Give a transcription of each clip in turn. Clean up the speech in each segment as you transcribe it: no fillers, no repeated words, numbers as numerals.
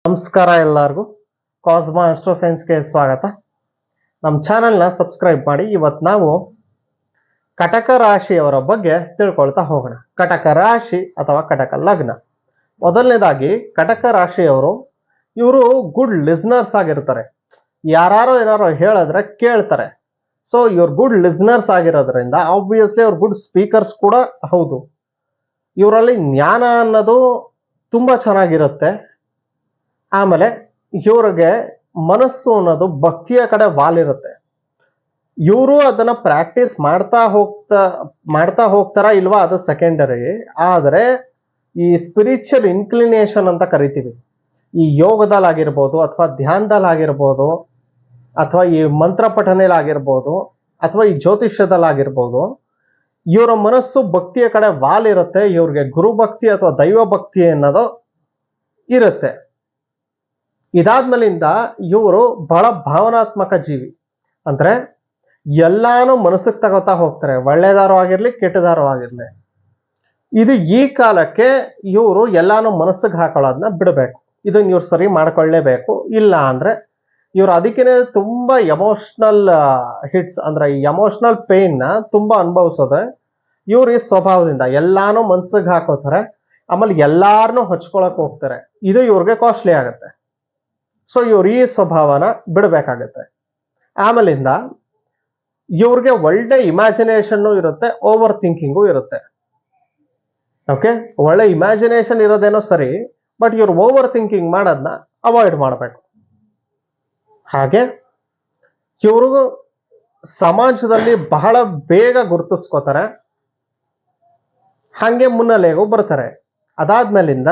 ನಮಸ್ಕಾರ ಎಲ್ಲರಿಗೂ. Cosma astro ಸೈನ್ಸ್ಗೆ ಸ್ವಾಗತ. ನಮ್ಮ ಚಾನೆಲ್ನ ಸಬ್ಸ್ಕ್ರೈಬ್ ಮಾಡಿ. ಇವತ್ತು ನಾವು ಕಟಕ ರಾಶಿಯವರ ಬಗ್ಗೆ ತಿಳ್ಕೊಳ್ತಾ ಹೋಗೋಣ. ಕಟಕ ರಾಶಿ ಅಥವಾ ಕಟಕ ಲಗ್ನ. ಮೊದಲನೇದಾಗಿ ಕಟಕ ರಾಶಿಯವರು ಇವರು ಗುಡ್ ಲಿಸ್ನರ್ಸ್ ಆಗಿರ್ತಾರೆ. ಯಾರು ಏನಾರು ಹೇಳಿದ್ರೆ ಕೇಳ್ತಾರೆ. ಸೊ ಇವ್ರು ಗುಡ್ ಲಿಸ್ನರ್ಸ್ ಆಗಿರೋದ್ರಿಂದ ಆಬ್ವಿಯಸ್ಲಿ ಅವ್ರು ಗುಡ್ ಸ್ಪೀಕರ್ಸ್ ಕೂಡ ಹೌದು. ಇವರಲ್ಲಿ ಜ್ಞಾನ ಅನ್ನೋದು ತುಂಬಾ ಚೆನ್ನಾಗಿರುತ್ತೆ. ಆಮೇಲೆ ಇವ್ರಿಗೆ ಮನಸ್ಸು ಅನ್ನೋದು ಭಕ್ತಿಯ ಕಡೆ ವಾಲಿರುತ್ತೆ. ಇವರು ಅದನ್ನ ಪ್ರಾಕ್ಟೀಸ್ ಮಾಡ್ತಾ ಹೋಗ್ತಾರ ಇಲ್ವಾ ಅದು ಸೆಕೆಂಡರಿ. ಆದರೆ ಈ ಸ್ಪಿರಿಚುವಲ್ ಇನ್ಕ್ಲಿನೇಷನ್ ಅಂತ ಕರಿತೀವಿ, ಈ ಯೋಗದಲ್ಲಾಗಿರ್ಬೋದು ಅಥವಾ ಧ್ಯಾನದಲ್ಲಾಗಿರ್ಬೋದು ಅಥವಾ ಈ ಮಂತ್ರ ಪಠನೆಲಾಗಿರ್ಬೋದು ಅಥವಾ ಈ ಜ್ಯೋತಿಷ್ಯದಲ್ಲಾಗಿರ್ಬೋದು, ಇವರ ಮನಸ್ಸು ಭಕ್ತಿಯ ಕಡೆ ವಾಲಿರುತ್ತೆ. ಇವ್ರಿಗೆ ಗುರುಭಕ್ತಿ ಅಥವಾ ದೈವ ಭಕ್ತಿ ಅನ್ನೋದು ಇರುತ್ತೆ. ಇದಾದ್ಮೇಲಿಂದ ಇವರು ಬಹಳ ಭಾವನಾತ್ಮಕ ಜೀವಿ. ಅಂದ್ರೆ ಎಲ್ಲಾನು ಮನಸ್ಸಿಗೆ ತಗೋತಾ ಹೋಗ್ತಾರೆ, ಒಳ್ಳೆದಾರು ಆಗಿರ್ಲಿ ಕೆಟ್ಟದಾರು ಆಗಿರ್ಲಿ. ಇದು ಈ ಕಾಲಕ್ಕೆ ಇವರು ಎಲ್ಲಾನು ಮನಸ್ಸಿಗೆ ಹಾಕೊಳ್ಳೋದನ್ನ ಬಿಡಬೇಕು. ಇದನ್ನ ಇವ್ರು ಸರಿ ಮಾಡ್ಕೊಳ್ಳೇಬೇಕು. ಇಲ್ಲ ಅಂದ್ರೆ ಇವ್ರು ಅದಕ್ಕೇನೆ ತುಂಬಾ ಎಮೋಷನಲ್ ಹಿಟ್ಸ್ ಅಂದ್ರೆ ಈ ಎಮೋಷನಲ್ ಪೇನ್ ನ ತುಂಬಾ ಅನುಭವಿಸೋದೆ ಇವ್ರ ಈ ಸ್ವಭಾವದಿಂದ. ಎಲ್ಲಾನು ಮನ್ಸಿಗೆ ಹಾಕೋತಾರೆ, ಆಮೇಲೆ ಎಲ್ಲಾರನ್ನೂ ಹಚ್ಕೊಳಕ್ ಹೋಗ್ತಾರೆ. ಇದು ಇವ್ರಿಗೆ ಕಾಸ್ಟ್ಲಿ ಆಗುತ್ತೆ. ಸೊ ಇವ್ರು ಈ ಸ್ವಭಾವನ ಬಿಡಬೇಕಾಗತ್ತೆ. ಆಮೇಲಿಂದ ಇವ್ರಿಗೆ ಒಳ್ಳೆ ಇಮ್ಯಾಜಿನೇಷನ್ನು ಇರುತ್ತೆ, ಓವರ್ ಥಿಂಕಿಂಗು ಇರುತ್ತೆ. ಓಕೆ, ಒಳ್ಳೆ ಇಮ್ಯಾಜಿನೇಷನ್ ಇರೋದೇನೋ ಸರಿ, ಬಟ್ ಇವ್ರು ಓವರ್ ಥಿಂಕಿಂಗ್ ಮಾಡೋದನ್ನ ಅವಾಯ್ಡ್ ಮಾಡಬೇಕು. ಹಾಗೆ ಇವರು ಸಮಾಜದಲ್ಲಿ ಬಹಳ ಬೇಗ ಗುರುತಿಸ್ಕೋತಾರೆ, ಹಾಗೆ ಮುನ್ನೆಲೆಗೂ ಬರ್ತಾರೆ. ಅದಾದ್ಮೇಲಿಂದ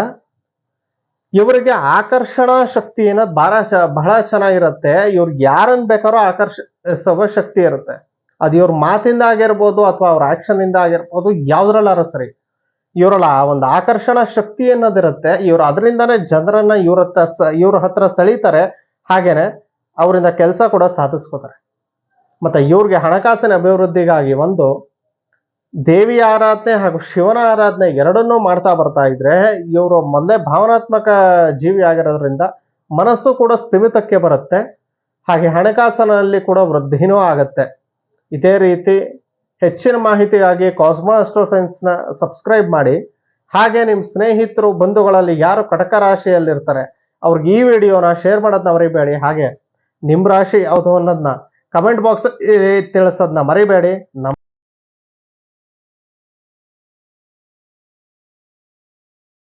ಇವರಿಗೆ ಆಕರ್ಷಣಾ ಶಕ್ತಿ ಅನ್ನೋದು ಬಹಳ ಚೆನ್ನಾಗಿರುತ್ತೆ. ಇವ್ರಿಗೆ ಯಾರನ್ನ ಬೇಕಾದ್ರೂ ಆಕರ್ಷಿಸುವ ಶಕ್ತಿ ಇರುತ್ತೆ. ಅದು ಇವ್ರ ಮಾತಿಂದ ಆಗಿರ್ಬೋದು ಅಥವಾ ಅವ್ರ ಆಕ್ಷನ್ ಇಂದ ಆಗಿರ್ಬೋದು, ಯಾವ್ದ್ರಲ್ಲಾರು ಸರಿ ಇವರಲ್ಲ ಆ ಒಂದು ಆಕರ್ಷಣಾ ಶಕ್ತಿ ಅನ್ನೋದಿರುತ್ತೆ. ಇವ್ರು ಅದರಿಂದಾನೇ ಜನರನ್ನ ಇವ್ರ ಹತ್ರ ಸೆಳೀತಾರೆ. ಹಾಗೇನೆ ಅವರಿಂದ ಕೆಲಸ ಕೂಡ ಸಾಧಿಸ್ಕೋತಾರೆ. ಮತ್ತೆ ಇವ್ರಿಗೆ ಹಣಕಾಸಿನ ಅಭಿವೃದ್ಧಿಗಾಗಿ ಒಂದು ದೇವಿಯ ಆರಾಧನೆ ಹಾಗೂ ಶಿವನ ಆರಾಧನೆ ಎರಡನ್ನೂ ಮಾಡ್ತಾ ಬರ್ತಾ ಇದ್ರೆ, ಇವರು ಮೊದಲೇ ಭಾವನಾತ್ಮಕ ಜೀವಿ ಆಗಿರೋದ್ರಿಂದ ಮನಸ್ಸು ಕೂಡ ಸ್ಥಿಮಿತಕ್ಕೆ ಬರುತ್ತೆ. ಹಾಗೆ ಹಣಕಾಸಿನಲ್ಲಿ ಕೂಡ ವೃದ್ಧಿನೂ ಆಗತ್ತೆ. ಇದೇ ರೀತಿ ಹೆಚ್ಚಿನ ಮಾಹಿತಿಗಾಗಿ ಕಾಸ್ಮಾ ಆಸ್ಟ್ರೋ ಸೈನ್ಸ್ ನ ಸಬ್ಸ್ಕ್ರೈಬ್ ಮಾಡಿ. ಹಾಗೆ ನಿಮ್ಮ ಸ್ನೇಹಿತರು ಬಂಧುಗಳಲ್ಲಿ ಯಾರು ಕಟಕ ರಾಶಿಯಲ್ಲಿರ್ತಾರೆ ಅವ್ರಿಗೆ ಈ ವಿಡಿಯೋನ ಶೇರ್ ಮಾಡೋದನ್ನ ಮರಿಬೇಡಿ. ಹಾಗೆ ನಿಮ್ ರಾಶಿ ಯಾವುದು ಅನ್ನೋದನ್ನ ಕಮೆಂಟ್ ಬಾಕ್ಸ್ ತಿಳಿಸೋದನ್ನ ಮರಿಬೇಡಿ.